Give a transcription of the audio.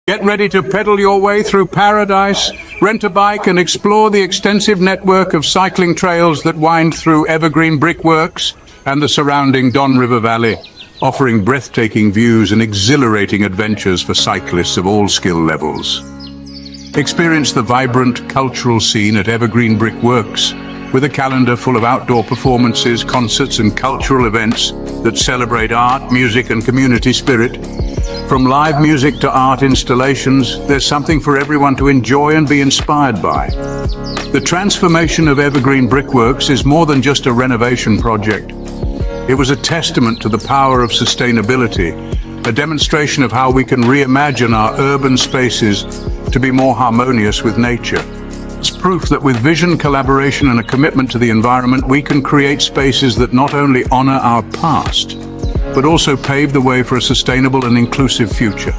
Get ready to pedal your way through paradise, rent a bike and explore the extensive network of cycling trails that wind through Evergreen Brick Works and the surrounding Don River Valley, offering breathtaking views and exhilarating adventures for cyclists of all skill levels. Experience the vibrant cultural scene at Evergreen Brick Works, with a calendar full of outdoor performances, concerts and cultural events that celebrate art, music and community spirit. From live music to art installations, there's something for everyone to enjoy and be inspired by. The transformation of Evergreen Brick Works is more than just a renovation project. It was a testament to the power of sustainability, a demonstration of how we can reimagine our urban spaces to be more harmonious with nature. It's proof that with vision, collaboration and a commitment to the environment, we can create spaces that not only honor our past, but also pave the way for a sustainable and inclusive future.